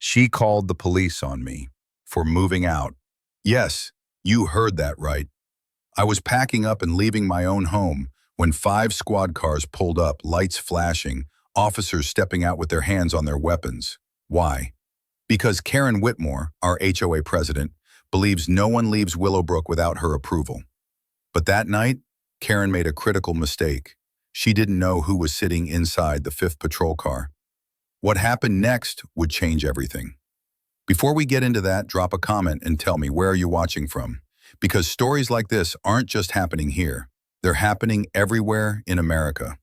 She called the police on me for moving out. Yes, you heard that right. I was packing up and leaving my own home when 5 squad cars pulled up, lights flashing, officers stepping out with their hands on their weapons. Why? Because Karen Whitmore, our HOA president, believes no one leaves Willowbrook without her approval. But that night, Karen made a critical mistake. She didn't know who was sitting inside the 5th patrol car. What happened next would change everything. Before we get into that, drop a comment and tell me, where are you watching from? Because stories like this aren't just happening here. They're happening everywhere in America.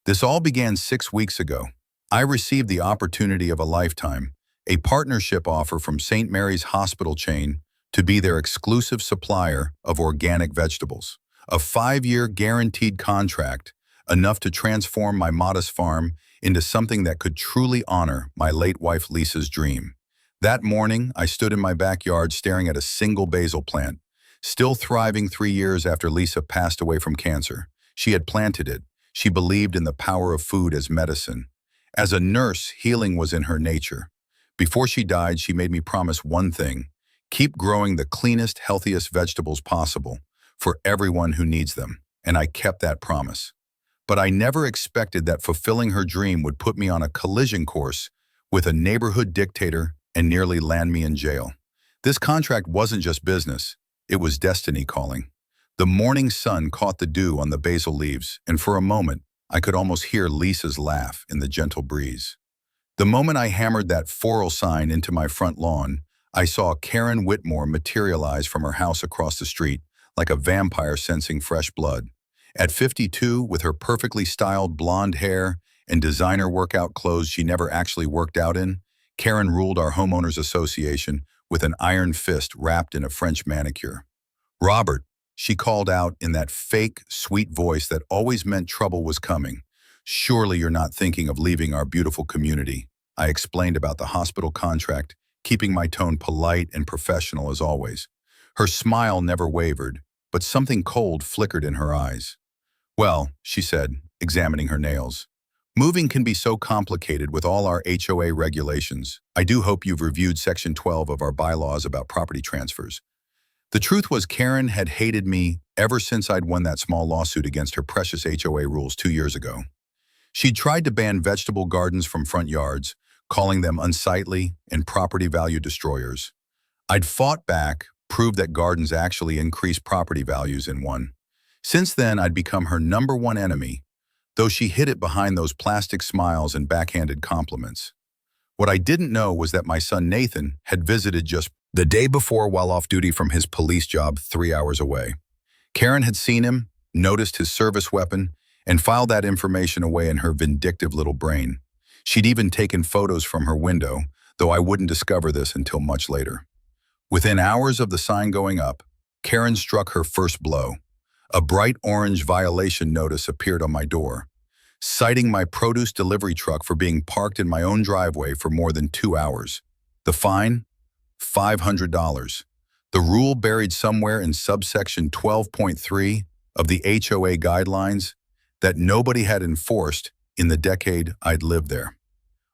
This all began 6 weeks ago. I received the opportunity of a lifetime, a partnership offer from St. Mary's Hospital chain to be their exclusive supplier of organic vegetables. A 5-year guaranteed contract, enough to transform my modest farm into something that could truly honor my late wife Lisa's dream. That morning, I stood in my backyard staring at a single basil plant, still thriving 3 years after Lisa passed away from cancer. She had planted it. She believed in the power of food as medicine. As a nurse, healing was in her nature. Before she died, she made me promise one thing: keep growing the cleanest, healthiest vegetables possible for everyone who needs them. And I kept that promise. But I never expected that fulfilling her dream would put me on a collision course with a neighborhood dictator and nearly land me in jail. This contract wasn't just business, it was destiny calling. The morning sun caught the dew on the basil leaves, and for a moment, I could almost hear Lisa's laugh in the gentle breeze. The moment I hammered that floral sign into my front lawn, I saw Karen Whitmore materialize from her house across the street like a vampire sensing fresh blood. At 52, with her perfectly styled blonde hair and designer workout clothes she never actually worked out in, Karen ruled our homeowners association with an iron fist wrapped in a French manicure. "Robert," she called out in that fake, sweet voice that always meant trouble was coming. "Surely you're not thinking of leaving our beautiful community." I explained about the hospital contract, keeping my tone polite and professional as always. Her smile never wavered, but something cold flickered in her eyes. "Well," she said, examining her nails, "moving can be so complicated with all our HOA regulations. I do hope you've reviewed Section 12 of our bylaws about property transfers." The truth was, Karen had hated me ever since I'd won that small lawsuit against her precious HOA rules 2 years ago. She'd tried to ban vegetable gardens from front yards, calling them unsightly and property value destroyers. I'd fought back, proved that gardens actually increase property values in one. Since then, I'd become her #1 enemy, though she hid it behind those plastic smiles and backhanded compliments. What I didn't know was that my son Nathan had visited just the day before while off duty from his police job 3 hours away. Karen had seen him, noticed his service weapon, and filed that information away in her vindictive little brain. She'd even taken photos from her window, though I wouldn't discover this until much later. Within hours of the sign going up, Karen struck her first blow. A bright orange violation notice appeared on my door, citing my produce delivery truck for being parked in my own driveway for more than 2 hours. The fine? $500. The rule buried somewhere in subsection 12.3 of the HOA guidelines that nobody had enforced in the decade I'd lived there.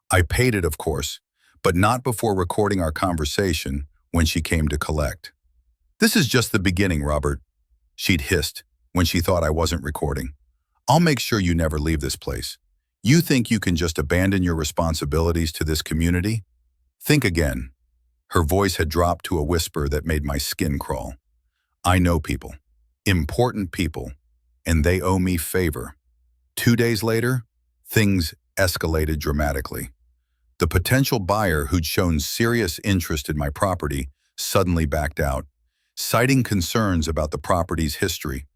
I paid it, of course, but not before recording our conversation when she came to collect. "This is just the beginning, Robert," she'd hissed when she thought I wasn't recording. "I'll make sure you never leave this place. You think you can just abandon your responsibilities to this community? Think again." Her voice had dropped to a whisper that made my skin crawl. "I know people, important people, and they owe me favor." 2 days later, things escalated dramatically. The potential buyer who'd shown serious interest in my property suddenly backed out, citing concerns about the property's history.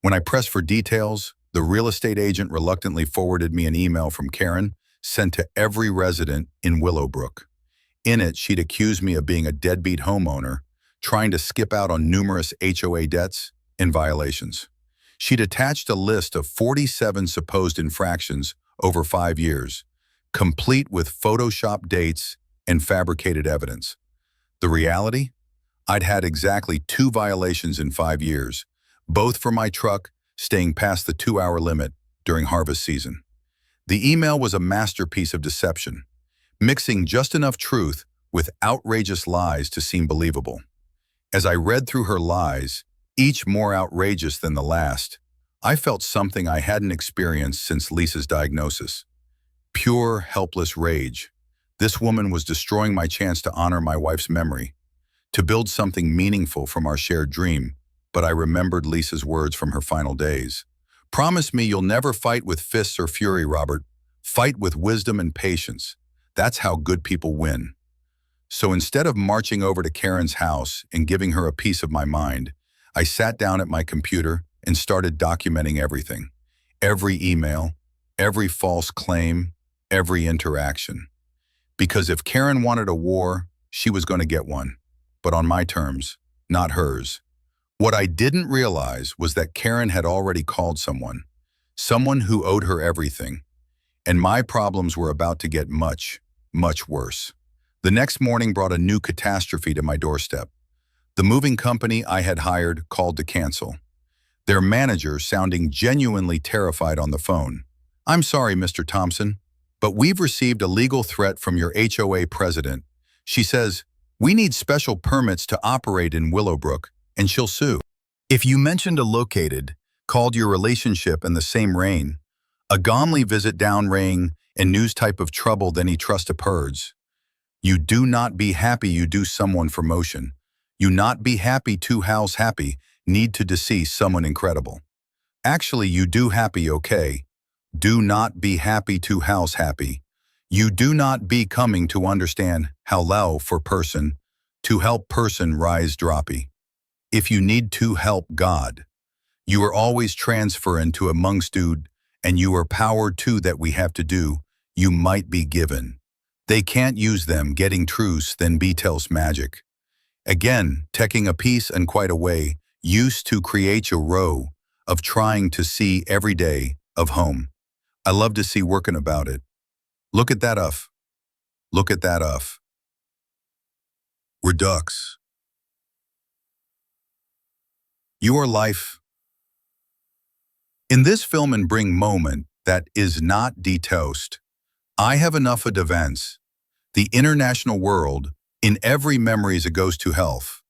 When I pressed for details, the real estate agent reluctantly forwarded me an email from Karen sent to every resident in Willowbrook. In it, she'd accused me of being a deadbeat homeowner, trying to skip out on numerous HOA debts and violations. She'd attached a list of 47 supposed infractions over 5 years, complete with Photoshop dates and fabricated evidence. The reality? I'd had exactly 2 violations in 5 years, both for my truck staying past the 2-hour limit during harvest season. The email was a masterpiece of deception, mixing just enough truth with outrageous lies to seem believable. As I read through her lies, each more outrageous than the last, I felt something I hadn't experienced since Lisa's diagnosis. Pure, helpless rage. This woman was destroying my chance to honor my wife's memory, to build something meaningful from our shared dream. But I remembered Lisa's words from her final days. Promise me you'll never fight with fists or fury, Robert. Fight with wisdom and patience. That's how good people win. So instead of marching over to Karen's house and giving her a piece of my mind, I sat down at my computer and started documenting everything. Every email, every false claim, every interaction. Because if Karen wanted a war, she was going to get one. But on my terms, not hers. What I didn't realize was that Karen had already called someone who owed her everything. And my problems were about to get much, much worse. The next morning brought a new catastrophe to my doorstep. The moving company I had hired called to cancel. Their manager sounding genuinely terrified on the phone. "I'm sorry, Mr. Thompson, but we've received a legal threat from your HOA president. She says, we need special permits to operate in Willowbrook, and she'll sue. If you mentioned a located, called your relationship in the same reign, a Gomley visit down reign and news type of trouble than he trust a purds. You do not be happy you do someone for motion. You not be happy two house happy, need to decease someone incredible. Actually you do happy okay. Do not be happy to house happy. You do not be coming to understand how low for person, to help person rise droppy. If you need to help God, you are always transfer into amongst dude, and you are powered to that we have to do, you might be given. They can't use them getting truce then be tells magic. Again, taking a piece and quite a way, used to create a row of trying to see every day of home. I love to see working about it. Look at that uff. Look at that uff. Redux. Your life. In this film and bring moment that is not de-toast, I have enough of events. The international world, in every memories it goes to health.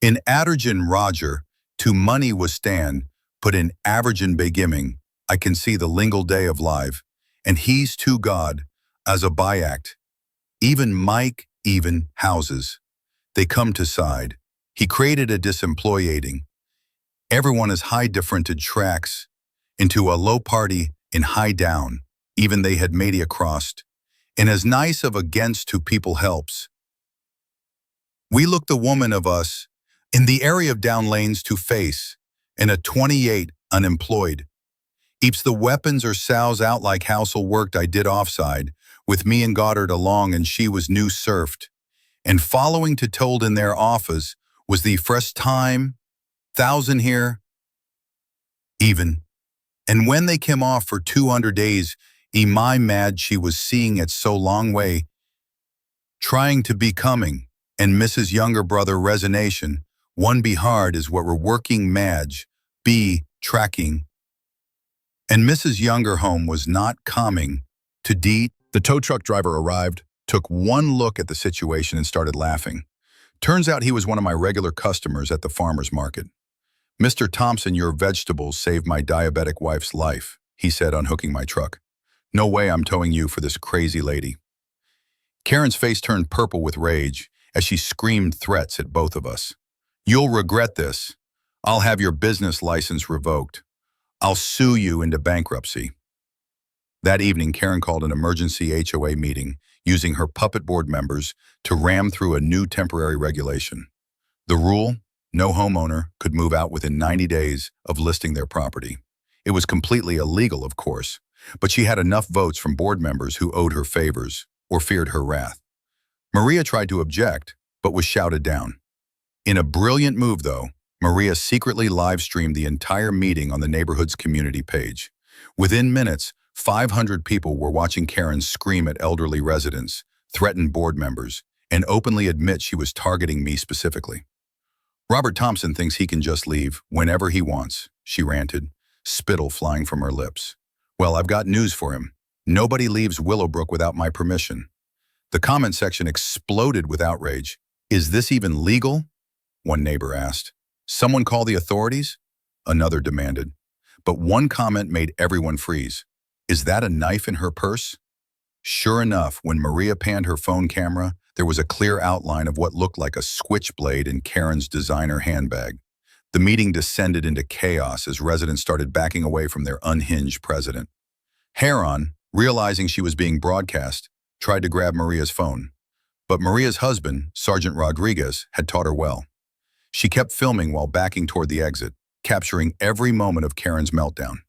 In Addergen Roger, to money was stand, but in averagin begimming, I can see the lingle day of life, and he's to God, as a by-act. Even Mike, even houses. They come to side. He created a disemployating. Everyone is high differented tracks, into a low party in high down, even they had made it crossed. And as nice of against to people helps. We look the woman of us, in the area of down lanes to face, and a 28 unemployed. Eeps the weapons or sows out like household worked I did offside, with me and Goddard along and she was new surfed. And following to told in their office was the fresh time, 1,000 here, even. And when they came off for 200 days, my mad she was seeing it so long way, trying to be coming, and Mrs. Younger brother resignation, one be hard is what we're working madge, be tracking. And Mrs. Younger home was not coming to deet. The tow truck driver arrived, took one look at the situation and started laughing. Turns out he was one of my regular customers at the farmer's market. "Mr. Thompson, your vegetables saved my diabetic wife's life," he said, unhooking my truck. "No way I'm towing you for this crazy lady." Karen's face turned purple with rage as she screamed threats at both of us. "You'll regret this. I'll have your business license revoked. I'll sue you into bankruptcy." That evening, Karen called an emergency HOA meeting using her puppet board members to ram through a new temporary regulation. The rule, no homeowner could move out within 90 days of listing their property. It was completely illegal, of course, but she had enough votes from board members who owed her favors or feared her wrath. Maria tried to object, but was shouted down. In a brilliant move, though, Maria secretly live-streamed the entire meeting on the neighborhood's community page. Within minutes, 500 people were watching Karen scream at elderly residents, threaten board members, and openly admit she was targeting me specifically. "Robert Thompson thinks he can just leave whenever he wants," she ranted, spittle flying from her lips. "Well, I've got news for him. Nobody leaves Willowbrook without my permission. The comment section exploded with outrage. "Is this even legal?" one neighbor asked. "Someone call the authorities?" another demanded. But one comment made everyone freeze. "Is that a knife in her purse?" Sure enough, when Maria panned her phone camera, there was a clear outline of what looked like a switchblade in Karen's designer handbag. The meeting descended into chaos as residents started backing away from their unhinged president. Heron, realizing she was being broadcast, tried to grab Maria's phone. But Maria's husband, Sergeant Rodriguez, had taught her well. She kept filming while backing toward the exit, capturing every moment of Karen's meltdown.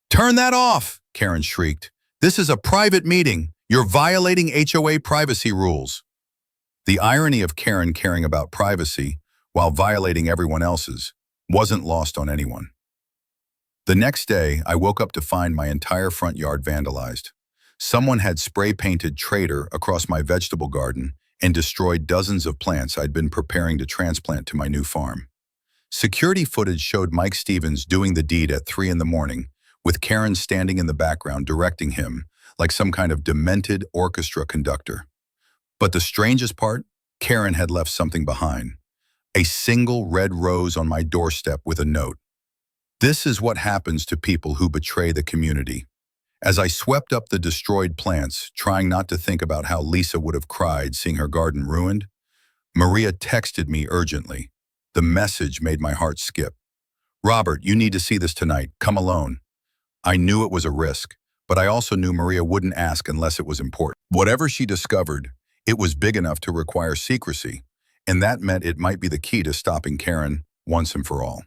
"Turn that off!" Karen shrieked. "This is a private meeting. You're violating HOA privacy rules." The irony of Karen caring about privacy while violating everyone else's wasn't lost on anyone. The next day, I woke up to find my entire front yard vandalized. Someone had spray-painted "Traitor" across my vegetable garden and destroyed dozens of plants I'd been preparing to transplant to my new farm. Security footage showed Mike Stevens doing the deed at 3 in the morning, with Karen standing in the background directing him like some kind of demented orchestra conductor. But the strangest part, Karen had left something behind. A single red rose on my doorstep with a note. "This is what happens to people who betray the community." As I swept up the destroyed plants, trying not to think about how Lisa would have cried seeing her garden ruined, Maria texted me urgently. The message made my heart skip. "Robert, you need to see this tonight. Come alone." I knew it was a risk, but I also knew Maria wouldn't ask unless it was important. Whatever she discovered, it was big enough to require secrecy, and that meant it might be the key to stopping Karen once and for all.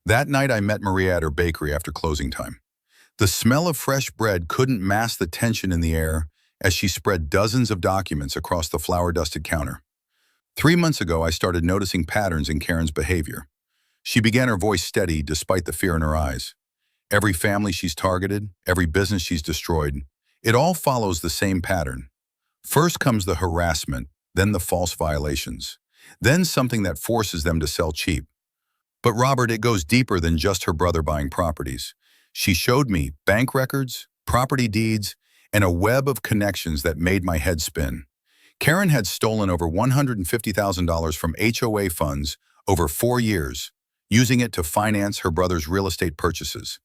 That night I met Maria at her bakery after closing time. The smell of fresh bread couldn't mask the tension in the air as she spread dozens of documents across the flour-dusted counter. 3 months ago, I started noticing patterns in Karen's behavior. She began her voice steady despite the fear in her eyes. Every family she's targeted, every business she's destroyed, it all follows the same pattern. First comes the harassment, then the false violations, then something that forces them to sell cheap. But Robert, it goes deeper than just her brother buying properties. She showed me bank records, property deeds, and a web of connections that made my head spin. Karen had stolen over $150,000 from HOA funds over 4 years, using it to finance her brother's real estate purchases.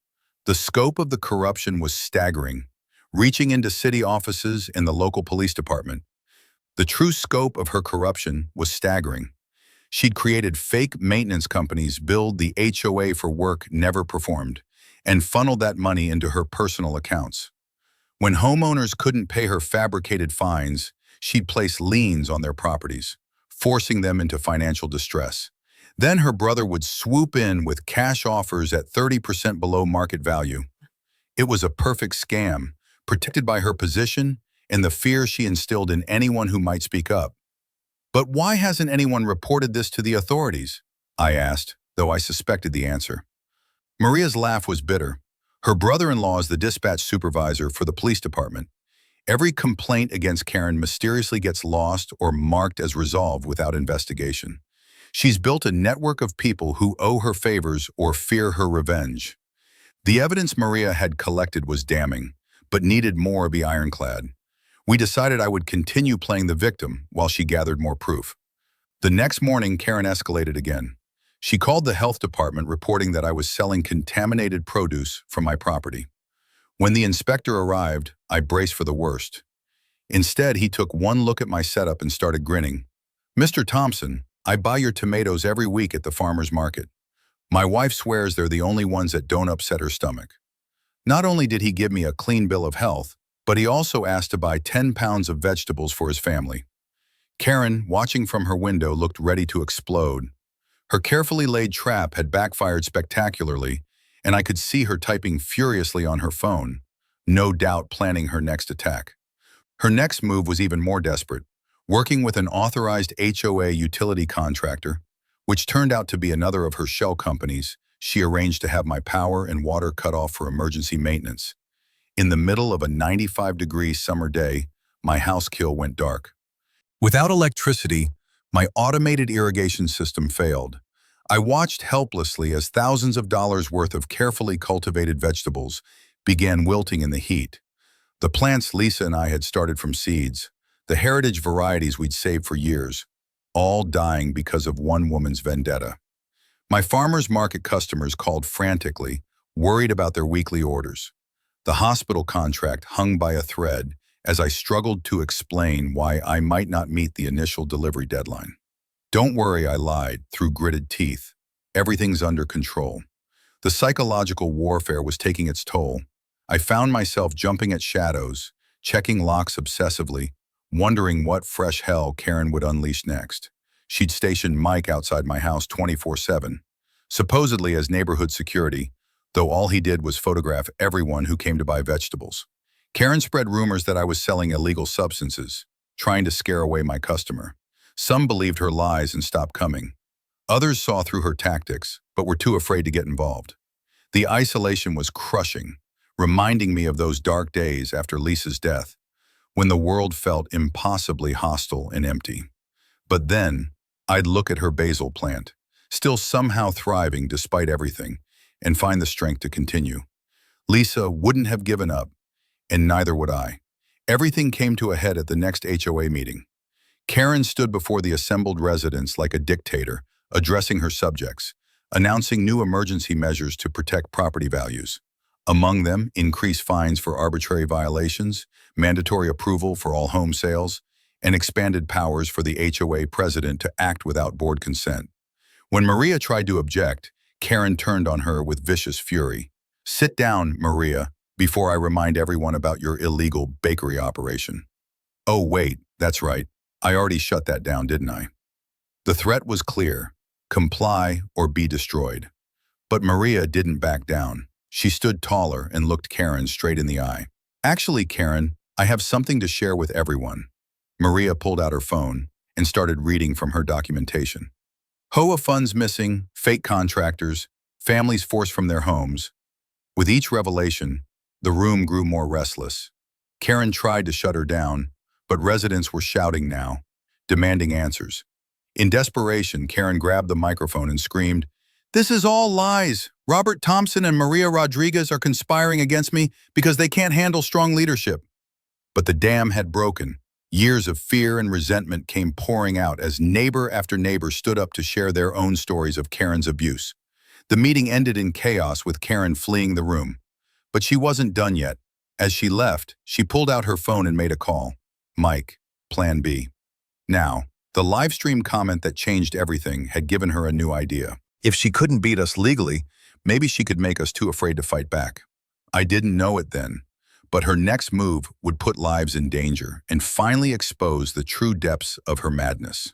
The scope of the corruption was staggering, reaching into city offices and the local police department. The true scope of her corruption was staggering. She'd created fake maintenance companies, billed the HOA for work never performed, and funneled that money into her personal accounts. When homeowners couldn't pay her fabricated fines, she'd place liens on their properties, forcing them into financial distress. Then her brother would swoop in with cash offers at 30% below market value. It was a perfect scam, protected by her position and the fear she instilled in anyone who might speak up. "But why hasn't anyone reported this to the authorities?" I asked, though I suspected the answer. Maria's laugh was bitter. Her brother-in-law is the dispatch supervisor for the police department. Every complaint against Karen mysteriously gets lost or marked as resolved without investigation. She's built a network of people who owe her favors or fear her revenge. The evidence Maria had collected was damning, but needed more to be ironclad. We decided I would continue playing the victim while she gathered more proof. The next morning, Karen escalated again. She called the health department reporting that I was selling contaminated produce from my property. When the inspector arrived, I braced for the worst. Instead, he took one look at my setup and started grinning. "Mr. Thompson, I buy your tomatoes every week at the farmer's market. My wife swears they're the only ones that don't upset her stomach." Not only did he give me a clean bill of health, but he also asked to buy 10 pounds of vegetables for his family. Karen, watching from her window, looked ready to explode. Her carefully laid trap had backfired spectacularly, and I could see her typing furiously on her phone, no doubt planning her next attack. Her next move was even more desperate, working with an authorized HOA utility contractor, which turned out to be another of her shell companies. She arranged to have my power and water cut off for emergency maintenance. In the middle of a 95-degree summer day, my house kill went dark. Without electricity, my automated irrigation system failed. I watched helplessly as thousands of dollars worth of carefully cultivated vegetables began wilting in the heat. The plants Lisa and I had started from seeds, the heritage varieties we'd saved for years, all dying because of one woman's vendetta. My farmers market customers called frantically, worried about their weekly orders. The hospital contract hung by a thread as I struggled to explain why I might not meet the initial delivery deadline. "Don't worry," I lied through gritted teeth. "Everything's under control." The psychological warfare was taking its toll. I found myself jumping at shadows, checking locks obsessively, wondering what fresh hell Karen would unleash next. She'd stationed Mike outside my house 24/7, supposedly as neighborhood security, though all he did was photograph everyone who came to buy vegetables. Karen spread rumors that I was selling illegal substances, trying to scare away my customer. Some believed her lies and stopped coming. Others saw through her tactics, but were too afraid to get involved. The isolation was crushing, reminding me of those dark days after Lisa's death, when the world felt impossibly hostile and empty. But then, I'd look at her basil plant, still somehow thriving despite everything, and find the strength to continue. Lisa wouldn't have given up, and neither would I. Everything came to a head at the next HOA meeting. Karen stood before the assembled residents like a dictator, addressing her subjects, announcing new emergency measures to protect property values. Among them, increased fines for arbitrary violations, mandatory approval for all home sales, and expanded powers for the HOA president to act without board consent. When Maria tried to object, Karen turned on her with vicious fury. "Sit down, Maria, before I remind everyone about your illegal bakery operation." "Oh, wait, that's right. I already shut that down, didn't I?" The threat was clear: comply or be destroyed. But Maria didn't back down. She stood taller and looked Karen straight in the eye. "Actually, Karen, I have something to share with everyone." Maria pulled out her phone and started reading from her documentation. HOA funds missing, fake contractors, families forced from their homes. With each revelation, the room grew more restless. Karen tried to shut her down, but residents were shouting now, demanding answers. In desperation, Karen grabbed the microphone and screamed, "This is all lies. Robert Thompson and Maria Rodriguez are conspiring against me because they can't handle strong leadership." But the dam had broken. Years of fear and resentment came pouring out as neighbor after neighbor stood up to share their own stories of Karen's abuse. The meeting ended in chaos with Karen fleeing the room. But she wasn't done yet. As she left, she pulled out her phone and made a call. Mike, Plan B. Now, the live stream comment that changed everything had given her a new idea. If she couldn't beat us legally, maybe she could make us too afraid to fight back. I didn't know it then, but her next move would put lives in danger and finally expose the true depths of her madness.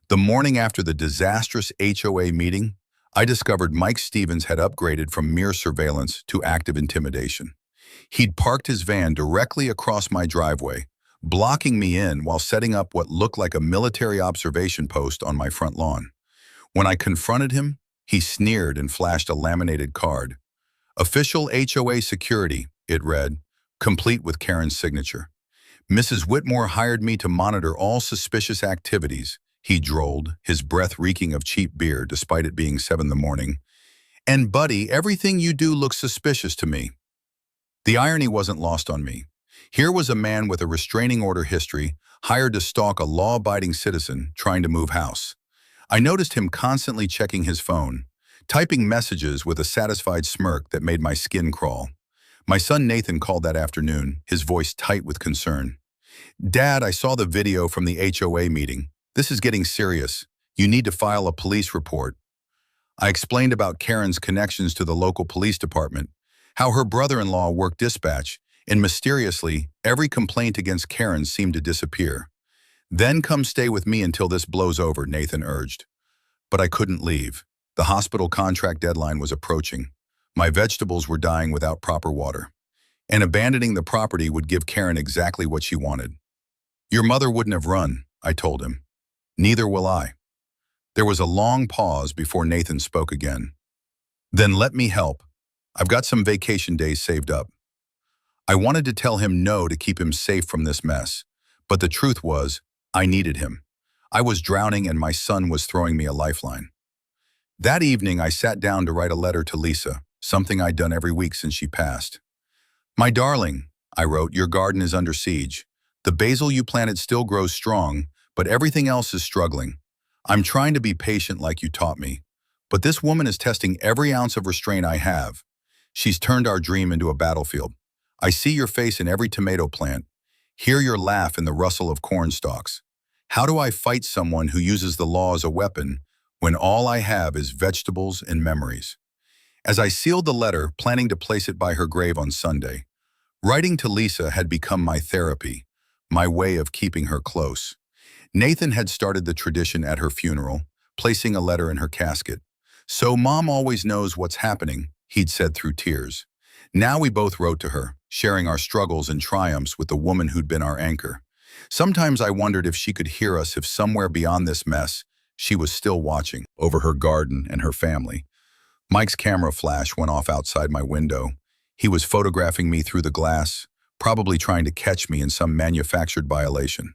The morning after the disastrous HOA meeting, I discovered Mike Stevens had upgraded from mere surveillance to active intimidation. He'd parked his van directly across my driveway, blocking me in while setting up what looked like a military observation post on my front lawn. When I confronted him, he sneered and flashed a laminated card. "Official HOA security," it read, complete with Karen's signature. "Mrs. Whitmore hired me to monitor all suspicious activities," he drawled, his breath reeking of cheap beer despite it being 7 in the morning. "And buddy, everything you do looks suspicious to me." The irony wasn't lost on me. Here was a man with a restraining order history, hired to stalk a law-abiding citizen trying to move house. I noticed him constantly checking his phone, typing messages with a satisfied smirk that made my skin crawl. My son Nathan called that afternoon, his voice tight with concern. "Dad, I saw the video from the HOA meeting. This is getting serious. You need to file a police report." I explained about Karen's connections to the local police department, how her brother-in-law worked dispatch, and mysteriously, every complaint against Karen seemed to disappear. "Then come stay with me until this blows over," Nathan urged. But I couldn't leave. The hospital contract deadline was approaching. My vegetables were dying without proper water. And abandoning the property would give Karen exactly what she wanted. "Your mother wouldn't have run," I told him. "Neither will I." There was a long pause before Nathan spoke again. "Then let me help. I've got some vacation days saved up." I wanted to tell him no to keep him safe from this mess, but the truth was, I needed him. I was drowning and my son was throwing me a lifeline. That evening, I sat down to write a letter to Lisa, something I'd done every week since she passed. "My darling," I wrote, "your garden is under siege. The basil you planted still grows strong, but everything else is struggling. I'm trying to be patient like you taught me. But this woman is testing every ounce of restraint I have. She's turned our dream into a battlefield. I see your face in every tomato plant, hear your laugh in the rustle of corn stalks. How do I fight someone who uses the law as a weapon when all I have is vegetables and memories? As I sealed the letter, planning to place it by her grave on Sunday, writing to Lisa had become my therapy, my way of keeping her close. Nathan had started the tradition at her funeral, placing a letter in her casket. "So Mom always knows what's happening," he'd said through tears. Now we both wrote to her, sharing our struggles and triumphs with the woman who'd been our anchor. Sometimes I wondered if she could hear us, if somewhere beyond this mess, she was still watching over her garden and her family. Mike's camera flash went off outside my window. He was photographing me through the glass, probably trying to catch me in some manufactured violation.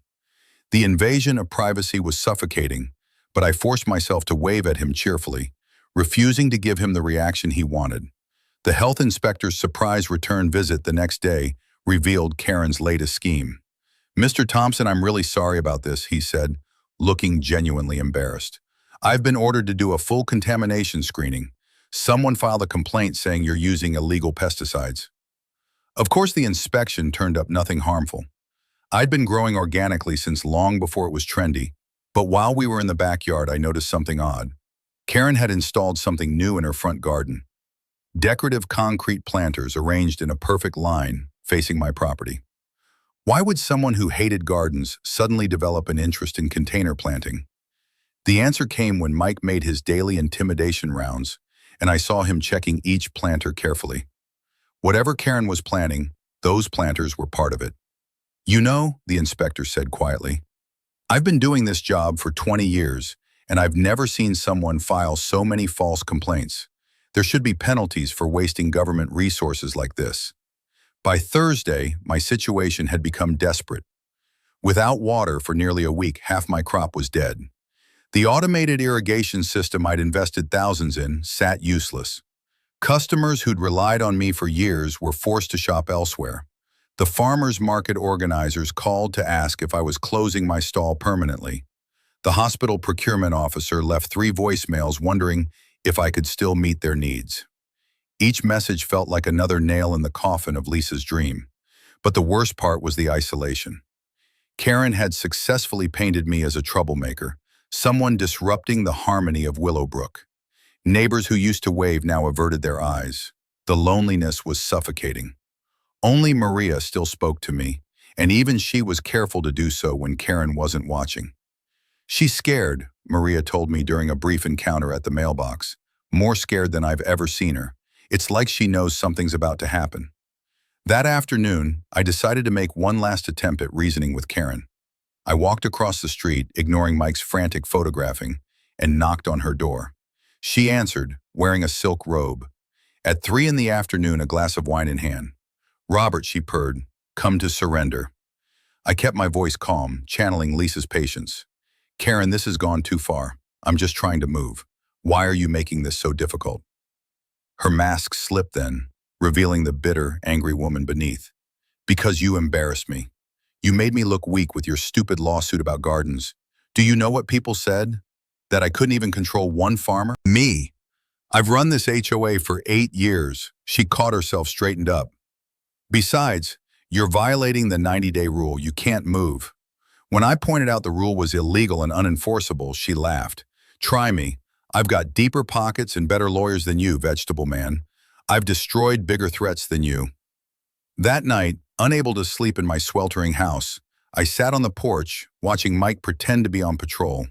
The invasion of privacy was suffocating, but I forced myself to wave at him cheerfully, refusing to give him the reaction he wanted. The health inspector's surprise return visit the next day revealed Karen's latest scheme. "Mr. Thompson, I'm really sorry about this," he said, looking genuinely embarrassed. "I've been ordered to do a full contamination screening. Someone filed a complaint saying you're using illegal pesticides." Of course, the inspection turned up nothing harmful. I'd been growing organically since long before it was trendy, but while we were in the backyard, I noticed something odd. Karen had installed something new in her front garden. Decorative concrete planters arranged in a perfect line facing my property. Why would someone who hated gardens suddenly develop an interest in container planting? The answer came when Mike made his daily intimidation rounds, and I saw him checking each planter carefully. Whatever Karen was planning, those planters were part of it. "You know," the inspector said quietly, "I've been doing this job for 20 years, and I've never seen someone file so many false complaints. There should be penalties for wasting government resources like this." By Thursday, my situation had become desperate. Without water for nearly a week, half my crop was dead. The automated irrigation system I'd invested thousands in sat useless. Customers who'd relied on me for years were forced to shop elsewhere. The farmers market organizers called to ask if I was closing my stall permanently. The hospital procurement officer left 3 voicemails wondering if I could still meet their needs. Each message felt like another nail in the coffin of Lisa's dream. But the worst part was the isolation. Karen had successfully painted me as a troublemaker, someone disrupting the harmony of Willowbrook. Neighbors who used to wave now averted their eyes. The loneliness was suffocating. Only Maria still spoke to me, and even she was careful to do so when Karen wasn't watching. "She's scared," Maria told me during a brief encounter at the mailbox. "More scared than I've ever seen her. It's like she knows something's about to happen." That afternoon, I decided to make one last attempt at reasoning with Karen. I walked across the street, ignoring Mike's frantic photographing, and knocked on her door. She answered, wearing a silk robe. At 3 in the afternoon, a glass of wine in hand. "Robert," she purred, "come to surrender." I kept my voice calm, channeling Lisa's patience. "Karen, this has gone too far. I'm just trying to move. Why are you making this so difficult?" Her mask slipped then, revealing the bitter, angry woman beneath. "Because you embarrassed me. You made me look weak with your stupid lawsuit about gardens. Do you know what people said? That I couldn't even control one farmer? Me. I've run this HOA for 8 years. She caught herself straightened up. "Besides, you're violating the 90-day rule. You can't move." When I pointed out the rule was illegal and unenforceable, she laughed. "Try me. I've got deeper pockets and better lawyers than you, vegetable man. I've destroyed bigger threats than you." That night, unable to sleep in my sweltering house, I sat on the porch, watching Mike pretend to be on patrol.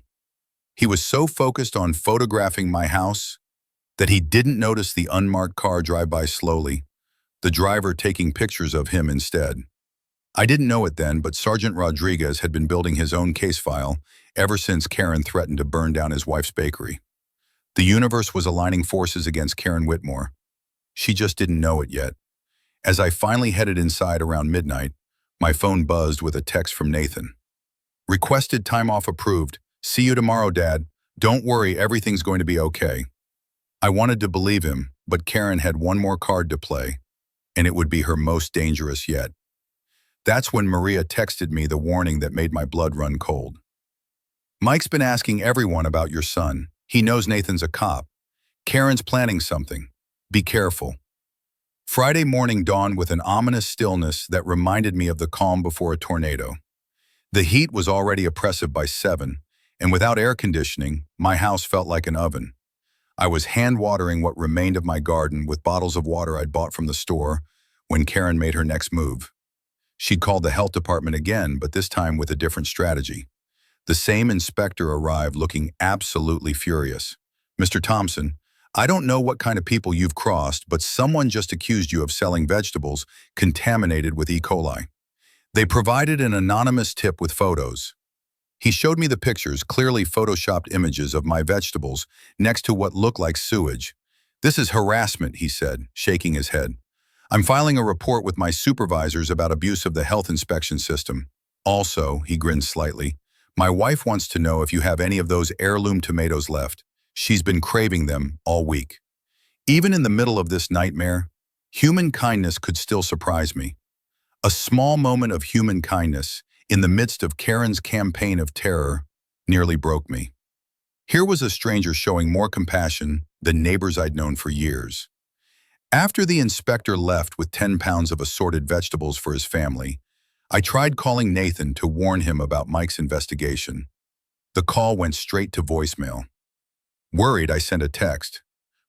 He was so focused on photographing my house that he didn't notice the unmarked car drive by slowly, the driver taking pictures of him instead. I didn't know it then, but Sergeant Rodriguez had been building his own case file ever since Karen threatened to burn down his wife's bakery. The universe was aligning forces against Karen Whitmore. She just didn't know it yet. As I finally headed inside around midnight, my phone buzzed with a text from Nathan. "Requested time off approved. See you tomorrow, Dad. Don't worry, everything's going to be okay." I wanted to believe him, but Karen had one more card to play, and it would be her most dangerous yet. That's when Maria texted me the warning that made my blood run cold. Mike's been asking everyone about your son. He knows Nathan's a cop. Karen's planning something. Be careful. Friday morning dawned with an ominous stillness that reminded me of the calm before a tornado. The heat was already oppressive by 7, and without air conditioning, my house felt like an oven. I was hand-watering what remained of my garden with bottles of water I'd bought from the store when Karen made her next move. She'd called the health department again, but this time with a different strategy. The same inspector arrived looking absolutely furious. "Mr. Thompson, I don't know what kind of people you've crossed, but someone just accused you of selling vegetables contaminated with E. coli. They provided an anonymous tip with photos." He showed me the pictures, clearly photoshopped images of my vegetables next to what looked like sewage. "This is harassment," he said, shaking his head. "I'm filing a report with my supervisors about abuse of the health inspection system. Also," he grinned slightly, "my wife wants to know if you have any of those heirloom tomatoes left. She's been craving them all week." Even in the middle of this nightmare, human kindness could still surprise me. A small moment of human kindness in the midst of Karen's campaign of terror nearly broke me. Here was a stranger showing more compassion than neighbors I'd known for years. After the inspector left with 10 pounds of assorted vegetables for his family, I tried calling Nathan to warn him about Mike's investigation. The call went straight to voicemail. Worried, I sent a text.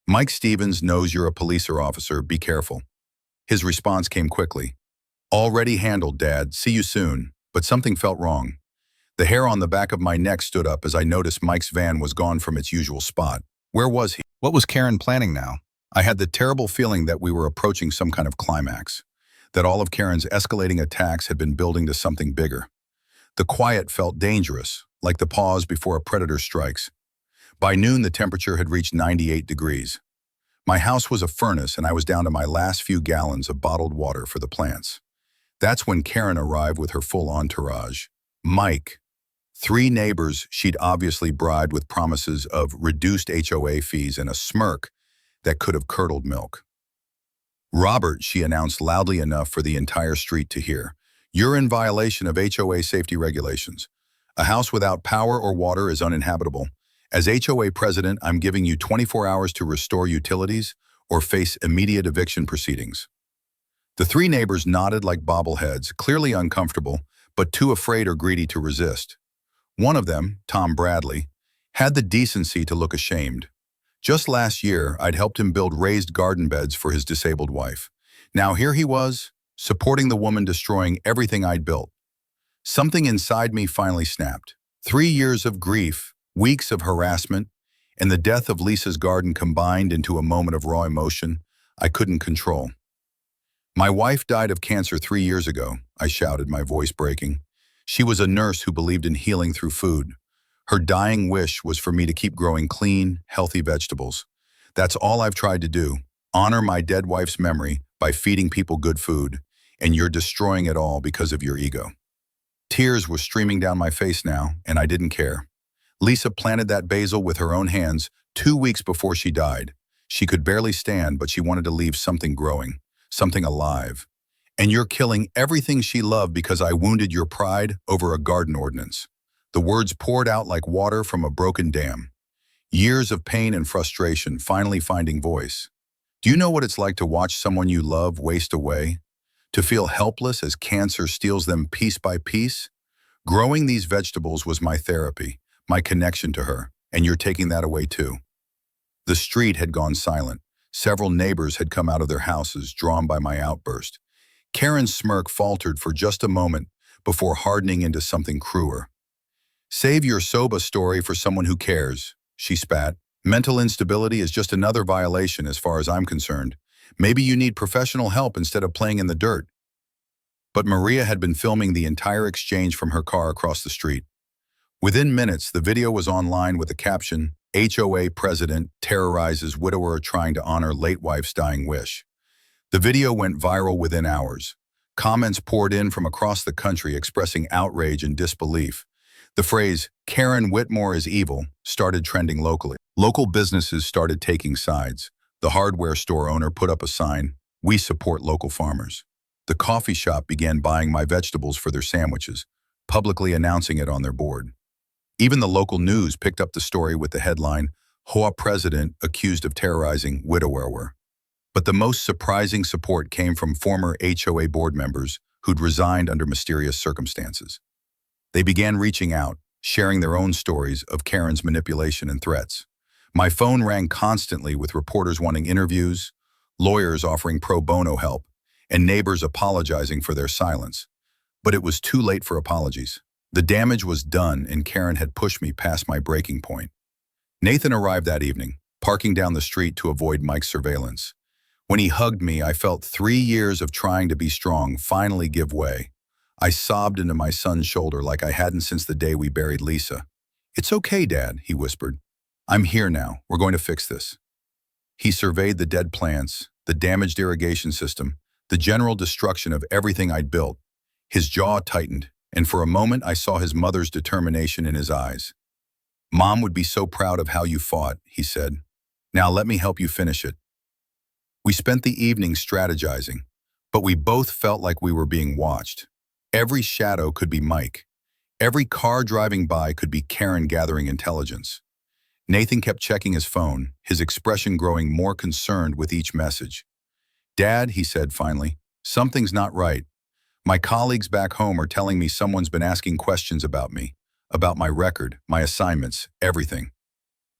"Mike Stevens knows you're a police officer, be careful." His response came quickly. "Already handled, Dad, see you soon." But something felt wrong. The hair on the back of my neck stood up as I noticed Mike's van was gone from its usual spot. Where was he? What was Karen planning now? I had the terrible feeling that we were approaching some kind of climax, that all of Karen's escalating attacks had been building to something bigger. The quiet felt dangerous, like the pause before a predator strikes. By noon, the temperature had reached 98 degrees. My house was a furnace, and I was down to my last few gallons of bottled water for the plants. That's when Karen arrived with her full entourage. Mike, 3 neighbors she'd obviously bribed with promises of reduced HOA fees and a smirk that could have curdled milk. Robert, she announced loudly enough for the entire street to hear. "You're in violation of HOA safety regulations. A house without power or water is uninhabitable. As HOA president, I'm giving you 24 hours to restore utilities or face immediate eviction proceedings." The 3 neighbors nodded like bobbleheads, clearly uncomfortable, but too afraid or greedy to resist. One of them, Tom Bradley, had the decency to look ashamed. Just last year, I'd helped him build raised garden beds for his disabled wife. Now here he was, supporting the woman destroying everything I'd built. Something inside me finally snapped. 3 years of grief, weeks of harassment, and the death of Lisa's garden combined into a moment of raw emotion I couldn't control. "My wife died of cancer 3 years ago," I shouted, my voice breaking. "She was a nurse who believed in healing through food. Her dying wish was for me to keep growing clean, healthy vegetables. That's all I've tried to do, honor my dead wife's memory by feeding people good food, and you're destroying it all because of your ego." Tears were streaming down my face now, and I didn't care. Lisa planted that basil with her own hands 2 weeks before she died. She could barely stand, but she wanted to leave something growing. Something alive. And you're killing everything she loved because I wounded your pride over a garden ordinance. The words poured out like water from a broken dam. Years of pain and frustration finally finding voice. Do you know what it's like to watch someone you love waste away? To feel helpless as cancer steals them piece by piece? Growing these vegetables was my therapy, my connection to her, and you're taking that away too. The street had gone silent. Several neighbors had come out of their houses, drawn by my outburst. Karen's smirk faltered for just a moment before hardening into something crueler. "Save your soba story for someone who cares," she spat. "Mental instability is just another violation as far as I'm concerned. Maybe you need professional help instead of playing in the dirt." But Maria had been filming the entire exchange from her car across the street. Within minutes, the video was online with the caption, "HOA president terrorizes widower trying to honor late wife's dying wish." The video went viral within hours. Comments poured in from across the country expressing outrage and disbelief. The phrase, "Karen Whitmore is evil," started trending locally. Local businesses started taking sides. The hardware store owner put up a sign, "We support local farmers." The coffee shop began buying my vegetables for their sandwiches, publicly announcing it on their board. Even the local news picked up the story with the headline, HOA President Accused of Terrorizing Widower. But the most surprising support came from former HOA board members who'd resigned under mysterious circumstances. They began reaching out, sharing their own stories of Karen's manipulation and threats. My phone rang constantly with reporters wanting interviews, lawyers offering pro bono help, and neighbors apologizing for their silence. But it was too late for apologies. The damage was done and Karen had pushed me past my breaking point. Nathan arrived that evening, parking down the street to avoid Mike's surveillance. When he hugged me, I felt 3 years of trying to be strong finally give way. I sobbed into my son's shoulder like I hadn't since the day we buried Lisa. "It's okay, Dad," he whispered. "I'm here now. We're going to fix this." He surveyed the dead plants, the damaged irrigation system, the general destruction of everything I'd built. His jaw tightened, and for a moment I saw his mother's determination in his eyes. "Mom would be so proud of how you fought," he said. "Now let me help you finish it." We spent the evening strategizing, but we both felt like we were being watched. Every shadow could be Mike. Every car driving by could be Karen gathering intelligence. Nathan kept checking his phone, his expression growing more concerned with each message. "Dad," he said finally, "something's not right. My colleagues back home are telling me someone's been asking questions about me, about my record, my assignments, everything."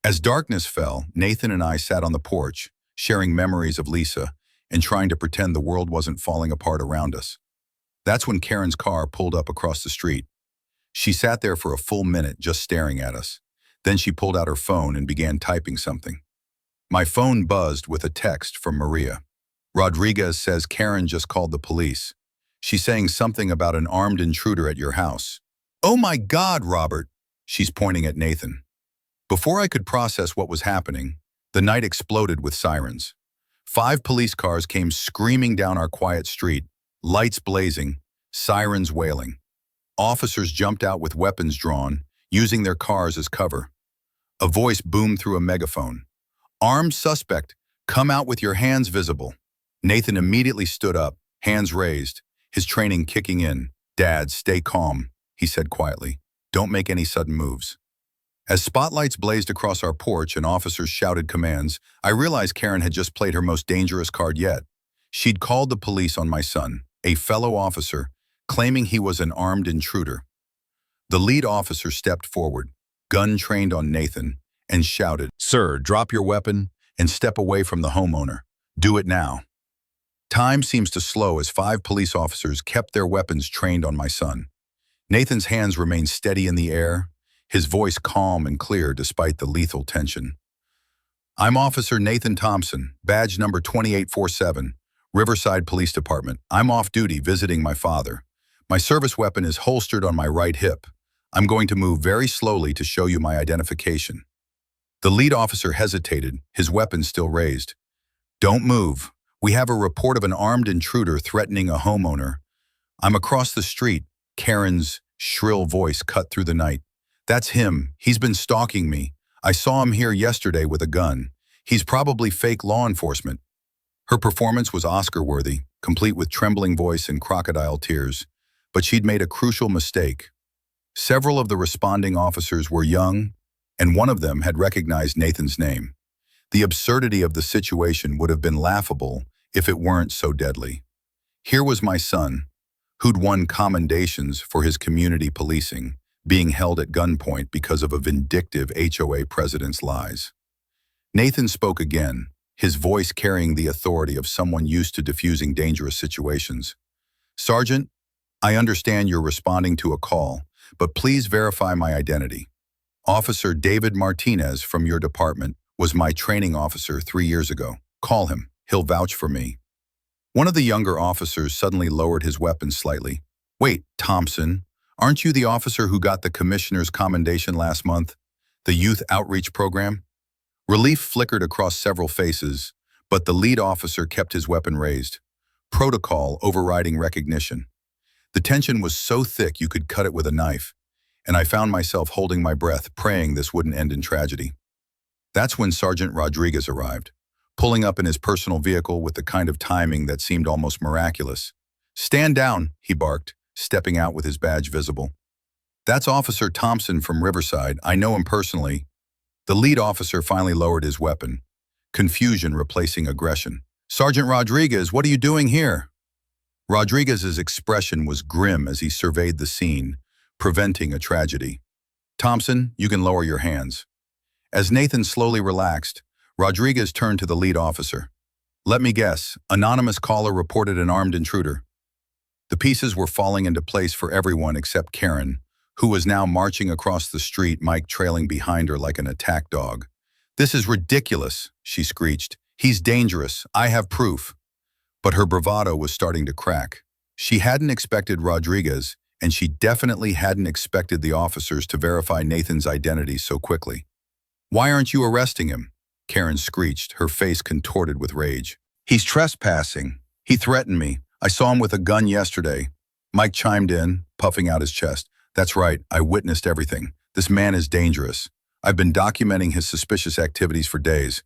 As darkness fell, Nathan and I sat on the porch, sharing memories of Lisa and trying to pretend the world wasn't falling apart around us. That's when Karen's car pulled up across the street. She sat there for a full minute just staring at us. Then she pulled out her phone and began typing something. My phone buzzed with a text from Maria. "Rodriguez says Karen just called the police. She's saying something about an armed intruder at your house." "Oh my God, Robert!" She's pointing at Nathan. Before I could process what was happening, the night exploded with sirens. 5 police cars came screaming down our quiet street, lights blazing, sirens wailing. Officers jumped out with weapons drawn, using their cars as cover. A voice boomed through a megaphone. "Armed suspect, come out with your hands visible." Nathan immediately stood up, hands raised, his training kicking in. "Dad, stay calm," he said quietly. "Don't make any sudden moves." As spotlights blazed across our porch and officers shouted commands, I realized Karen had just played her most dangerous card yet. She'd called the police on my son, a fellow officer, claiming he was an armed intruder. The lead officer stepped forward, gun trained on Nathan, and shouted, "Sir, drop your weapon and step away from the homeowner. Do it now." Time seems to slow as 5 police officers kept their weapons trained on my son. Nathan's hands remained steady in the air, his voice calm and clear despite the lethal tension. "I'm Officer Nathan Thompson, badge number 2847, Riverside Police Department. I'm off duty visiting my father. My service weapon is holstered on my right hip. I'm going to move very slowly to show you my identification." The lead officer hesitated, his weapon still raised. "Don't move. We have a report of an armed intruder threatening a homeowner." "I'm across the street," Karen's shrill voice cut through the night. "That's him. He's been stalking me. I saw him here yesterday with a gun. He's probably fake law enforcement." Her performance was Oscar-worthy, complete with trembling voice and crocodile tears, but she'd made a crucial mistake. Several of the responding officers were young, and one of them had recognized Nathan's name. The absurdity of the situation would have been laughable if it weren't so deadly. Here was my son, who'd won commendations for his community policing, being held at gunpoint because of a vindictive HOA president's lies. Nathan spoke again, his voice carrying the authority of someone used to diffusing dangerous situations. "Sergeant, I understand you're responding to a call, but please verify my identity. Officer David Martinez from your department was my training officer 3 years ago. Call him. He'll vouch for me." One of the younger officers suddenly lowered his weapon slightly. "Wait, Thompson, aren't you the officer who got the commissioner's commendation last month? The youth outreach program?" Relief flickered across several faces, but the lead officer kept his weapon raised. Protocol overriding recognition. The tension was so thick you could cut it with a knife, and I found myself holding my breath, praying this wouldn't end in tragedy. That's when Sergeant Rodriguez arrived, pulling up in his personal vehicle with the kind of timing that seemed almost miraculous. "Stand down," he barked, stepping out with his badge visible. "That's Officer Thompson from Riverside. I know him personally." The lead officer finally lowered his weapon, confusion replacing aggression. "Sergeant Rodriguez, what are you doing here?" Rodriguez's expression was grim as he surveyed the scene, preventing a tragedy. "Thompson, you can lower your hands." As Nathan slowly relaxed, Rodriguez turned to the lead officer. "Let me guess, anonymous caller reported an armed intruder." The pieces were falling into place for everyone except Karen, who was now marching across the street, Mike trailing behind her like an attack dog. "This is ridiculous," she screeched. "He's dangerous. I have proof." But her bravado was starting to crack. She hadn't expected Rodriguez, and she definitely hadn't expected the officers to verify Nathan's identity so quickly. "Why aren't you arresting him?" Karen screeched, her face contorted with rage. "He's trespassing. He threatened me. I saw him with a gun yesterday." Mike chimed in, puffing out his chest. "That's right, I witnessed everything. This man is dangerous. I've been documenting his suspicious activities for days."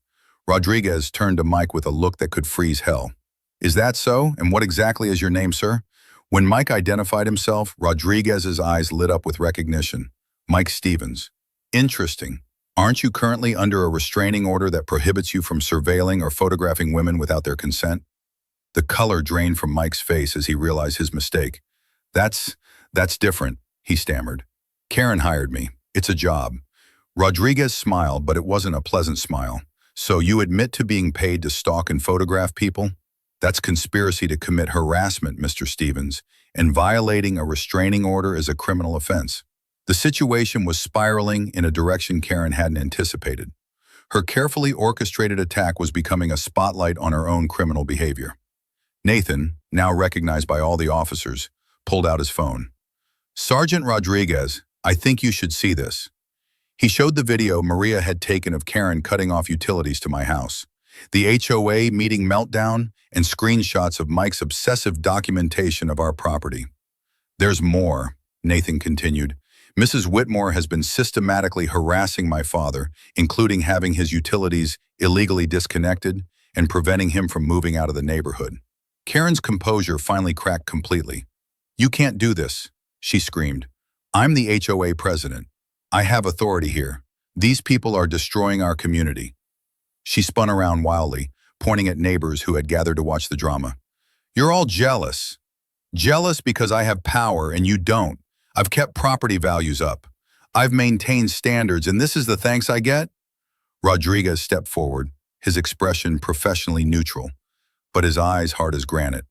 Rodriguez turned to Mike with a look that could freeze hell. "Is that so? And what exactly is your name, sir?" When Mike identified himself, Rodriguez's eyes lit up with recognition. "Mike Stevens." "Interesting. Aren't you currently under a restraining order that prohibits you from surveilling or photographing women without their consent?" The color drained from Mike's face as he realized his mistake. That's different," he stammered. "Karen hired me. It's a job." Rodriguez smiled, but it wasn't a pleasant smile. "So you admit to being paid to stalk and photograph people? That's conspiracy to commit harassment, Mr. Stevens, and violating a restraining order is a criminal offense." The situation was spiraling in a direction Karen hadn't anticipated. Her carefully orchestrated attack was becoming a spotlight on her own criminal behavior. Nathan, now recognized by all the officers, pulled out his phone. "Sergeant Rodriguez, I think you should see this." He showed the video Maria had taken of Karen cutting off utilities to my house, the HOA meeting meltdown, and screenshots of Mike's obsessive documentation of our property. "There's more," Nathan continued. "Mrs. Whitmore has been systematically harassing my father, including having his utilities illegally disconnected and preventing him from moving out of the neighborhood." Karen's composure finally cracked completely. "You can't do this," she screamed. "I'm the HOA president. I have authority here. These people are destroying our community." She spun around wildly, pointing at neighbors who had gathered to watch the drama. "You're all jealous. Jealous because I have power and you don't. I've kept property values up. I've maintained standards, and this is the thanks I get?" Rodriguez stepped forward, his expression professionally neutral, but his eyes hard as granite.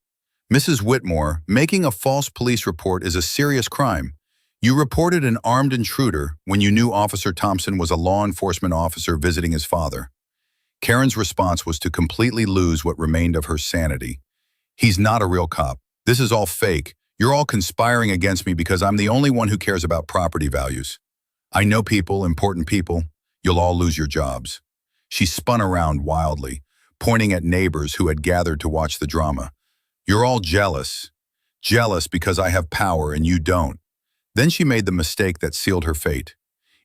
"Mrs. Whitmore, making a false police report is a serious crime. You reported an armed intruder when you knew Officer Thompson was a law enforcement officer visiting his father." Karen's response was to completely lose what remained of her sanity. "He's not a real cop. This is all fake. You're all conspiring against me because I'm the only one who cares about property values. I know people, important people. You'll all lose your jobs." She spun around wildly, pointing at neighbors who had gathered to watch the drama. "You're all jealous. Jealous because I have power and you don't." Then she made the mistake that sealed her fate.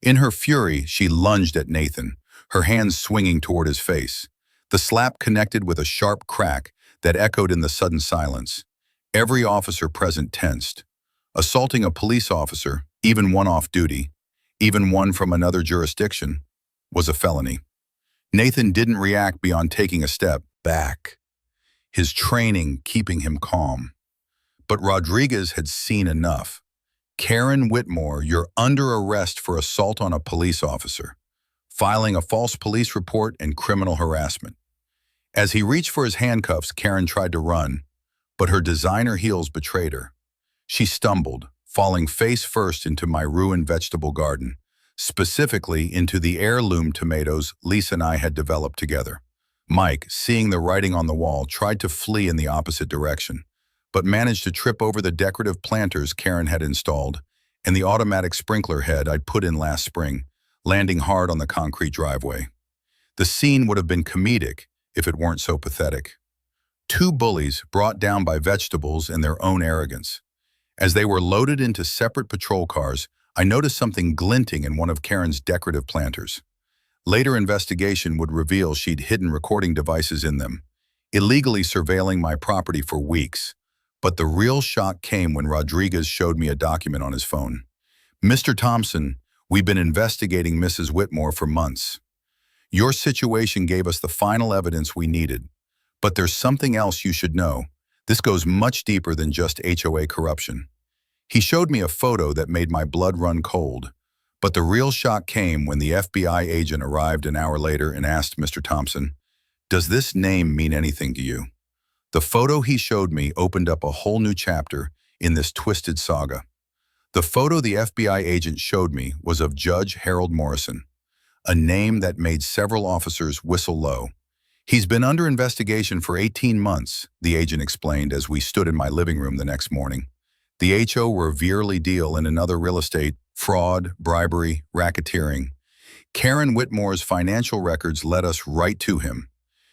In her fury, she lunged at Nathan, her hands swinging toward his face. The slap connected with a sharp crack that echoed in the sudden silence. Every officer present tensed. Assaulting a police officer, even one off duty, even one from another jurisdiction, was a felony. Nathan didn't react beyond taking a step back, his training keeping him calm. But Rodriguez had seen enough. "Karen Whitmore, you're under arrest for assault on a police officer, filing a false police report, and criminal harassment." As he reached for his handcuffs, Karen tried to run, but her designer heels betrayed her. She stumbled, falling face first into my ruined vegetable garden, specifically into the heirloom tomatoes Lisa and I had developed together. Mike, seeing the writing on the wall, tried to flee in the opposite direction, but managed to trip over the decorative planters Karen had installed and the automatic sprinkler head I'd put in last spring, landing hard on the concrete driveway. The scene would have been comedic if it weren't so pathetic. Two bullies brought down by vegetables and their own arrogance. As they were loaded into separate patrol cars, I noticed something glinting in one of Karen's decorative planters. Later investigation would reveal she'd hidden recording devices in them, illegally surveilling my property for weeks. But the real shock came when Rodriguez showed me a document on his phone. "Mr. Thompson, we've been investigating Mrs. Whitmore for months. Your situation gave us the final evidence we needed. But there's something else you should know. This goes much deeper than just HOA corruption." He showed me a photo that made my blood run cold. But the real shock came when the FBI agent arrived an hour later and asked Mr. Thompson, "Does this name mean anything to you?" The photo he showed me opened up a whole new chapter in this twisted saga. The photo the FBI agent showed me was of Judge Harold Morrison, a name that made several officers whistle low. "He's been under investigation for 18 months, the agent explained as we stood in my living room the next morning. The HO Revierly deal in another real estate, fraud, bribery, racketeering. Karen Whitmore's financial records led us right to him.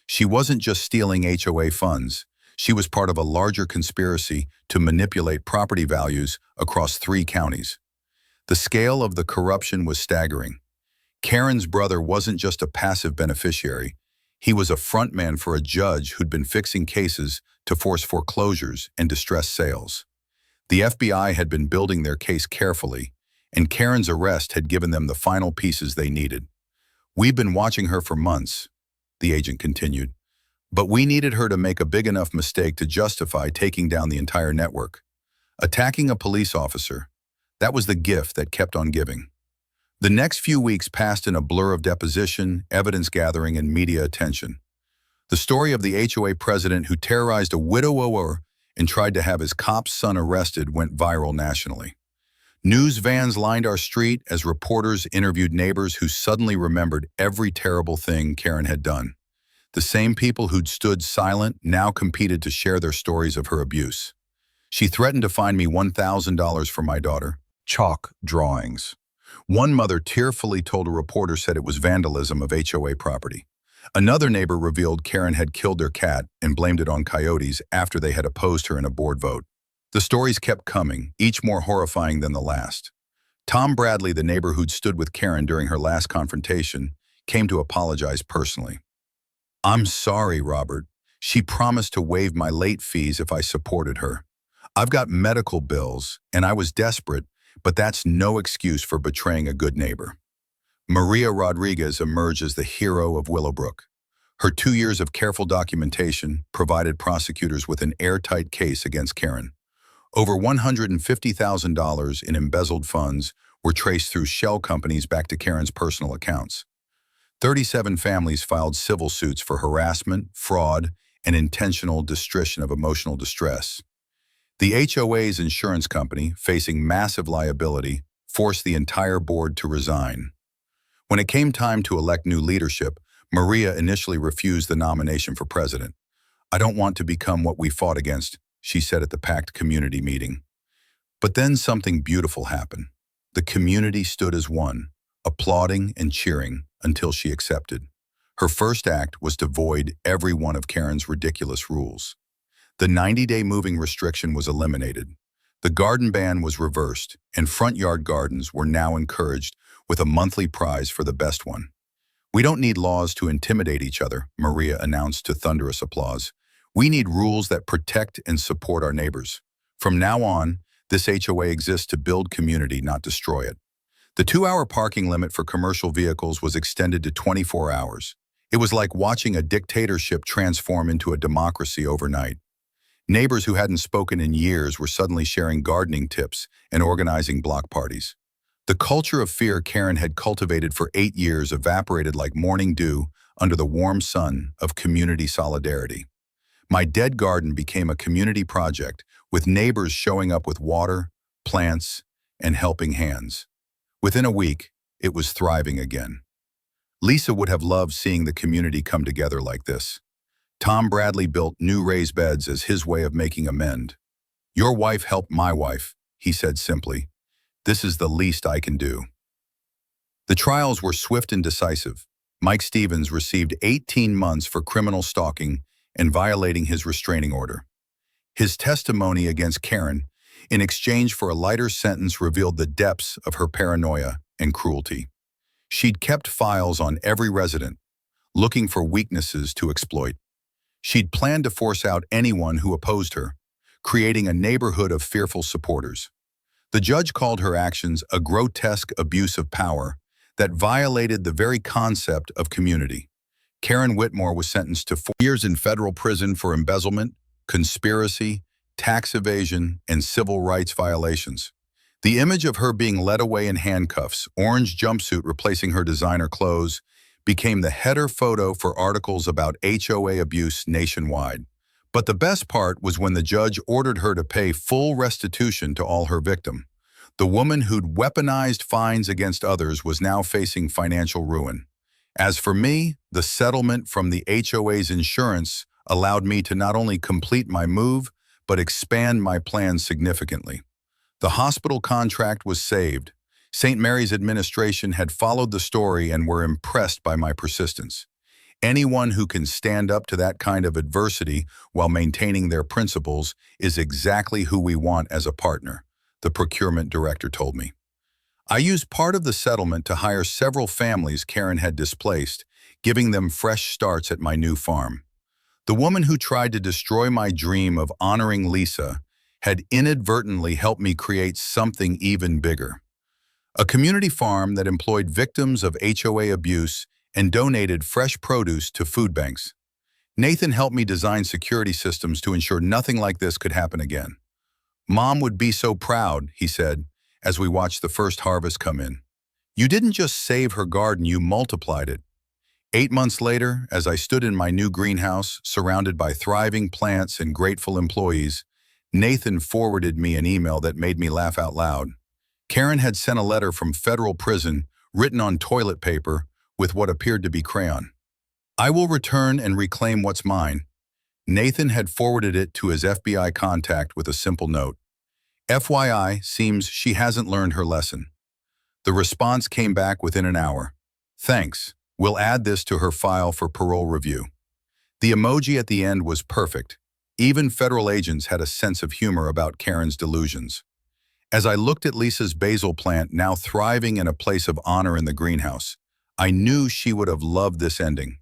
She wasn't just stealing HOA funds. She was part of a larger conspiracy to manipulate property values across 3 counties. The scale of the corruption was staggering. Karen's brother wasn't just a passive beneficiary. He was a frontman for a judge who'd been fixing cases to force foreclosures and distress sales. The FBI had been building their case carefully, and Karen's arrest had given them the final pieces they needed. "We've been watching her for months," the agent continued, "but we needed her to make a big enough mistake to justify taking down the entire network. Attacking a police officer, that was the gift that kept on giving." The next few weeks passed in a blur of deposition, evidence gathering, and media attention. The story of the HOA president who terrorized a widower and tried to have his cop's son arrested went viral nationally. News vans lined our street as reporters interviewed neighbors who suddenly remembered every terrible thing Karen had done. The same people who'd stood silent now competed to share their stories of her abuse. She threatened to fine me $1,000 for my daughter. Chalk drawings. One mother tearfully told a reporter said it was vandalism of HOA property. Another neighbor revealed Karen had killed their cat and blamed it on coyotes after they had opposed her in a board vote. The stories kept coming, each more horrifying than the last. Tom Bradley, the neighbor who'd stood with Karen during her last confrontation, came to apologize personally. "I'm sorry, Robert. She promised to waive my late fees if I supported her. I've got medical bills, and I was desperate, but that's no excuse for betraying a good neighbor." Maria Rodriguez emerged as the hero of Willowbrook. Her 2 years of careful documentation provided prosecutors with an airtight case against Karen. Over $150,000 in embezzled funds were traced through shell companies back to Karen's personal accounts. 37 families filed civil suits for harassment, fraud, and intentional destruction of emotional distress. The HOA's insurance company, facing massive liability, forced the entire board to resign. When it came time to elect new leadership, Maria initially refused the nomination for president. "I don't want to become what we fought against," she said at the packed community meeting. But then something beautiful happened. The community stood as one, applauding and cheering until she accepted. Her first act was to void every one of Karen's ridiculous rules. The 90-day moving restriction was eliminated. The garden ban was reversed, and front yard gardens were now encouraged with a monthly prize for the best one. "We don't need laws to intimidate each other," Maria announced to thunderous applause. "We need rules that protect and support our neighbors. From now on, this HOA exists to build community, not destroy it." The 2-hour parking limit for commercial vehicles was extended to 24 hours. It was like watching a dictatorship transform into a democracy overnight. Neighbors who hadn't spoken in years were suddenly sharing gardening tips and organizing block parties. The culture of fear Karen had cultivated for 8 years evaporated like morning dew under the warm sun of community solidarity. My dead garden became a community project, with neighbors showing up with water, plants, and helping hands. Within a week, it was thriving again. Lisa would have loved seeing the community come together like this. Tom Bradley built new raised beds as his way of making amend. "Your wife helped my wife," he said simply. "This is the least I can do." The trials were swift and decisive. Mike Stevens received 18 months for criminal stalking and violating his restraining order. His testimony against Karen, in exchange for a lighter sentence, revealed the depths of her paranoia and cruelty. She'd kept files on every resident, looking for weaknesses to exploit. She'd planned to force out anyone who opposed her, creating a neighborhood of fearful supporters. The judge called her actions a grotesque abuse of power that violated the very concept of community. Karen Whitmore was sentenced to 4 years in federal prison for embezzlement, conspiracy, tax evasion, and civil rights violations. The image of her being led away in handcuffs, orange jumpsuit replacing her designer clothes, became the header photo for articles about HOA abuse nationwide. But the best part was when the judge ordered her to pay full restitution to all her victims. The woman who'd weaponized fines against others was now facing financial ruin. As for me, the settlement from the HOA's insurance allowed me to not only complete my move, but expand my plans significantly. The hospital contract was saved. St. Mary's administration had followed the story and were impressed by my persistence. Anyone who can stand up to that kind of adversity while maintaining their principles is exactly who we want as a partner, the procurement director told me. I used part of the settlement to hire several families Karen had displaced, giving them fresh starts at my new farm. The woman who tried to destroy my dream of honoring Lisa had inadvertently helped me create something even bigger. A community farm that employed victims of HOA abuse and donated fresh produce to food banks. Nathan helped me design security systems to ensure nothing like this could happen again. "Mom would be so proud," he said, as we watched the first harvest come in. "You didn't just save her garden, you multiplied it." 8 months later, as I stood in my new greenhouse, surrounded by thriving plants and grateful employees, Nathan forwarded me an email that made me laugh out loud. Karen had sent a letter from federal prison written on toilet paper with what appeared to be crayon. "I will return and reclaim what's mine." Nathan had forwarded it to his FBI contact with a simple note. "FYI, seems she hasn't learned her lesson." The response came back within an hour. "Thanks. We'll add this to her file for parole review." The emoji at the end was perfect. Even federal agents had a sense of humor about Karen's delusions. As I looked at Lisa's basil plant now thriving in a place of honor in the greenhouse, I knew she would have loved this ending.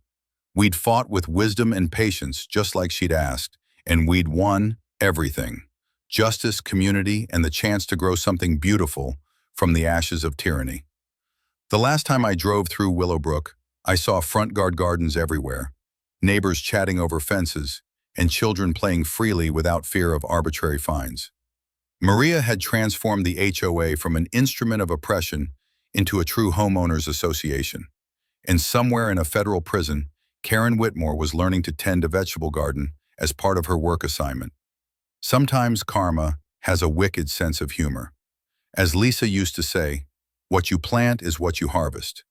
We'd fought with wisdom and patience just like she'd asked, and we'd won everything. Justice, community, and the chance to grow something beautiful from the ashes of tyranny. The last time I drove through Willowbrook, I saw front yard gardens everywhere, neighbors chatting over fences, and children playing freely without fear of arbitrary fines. Maria had transformed the HOA from an instrument of oppression into a true homeowners association. And somewhere in a federal prison, Karen Whitmore was learning to tend a vegetable garden as part of her work assignment. Sometimes karma has a wicked sense of humor. As Lisa used to say, "What you plant is what you harvest."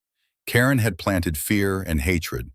Karen had planted fear and hatred,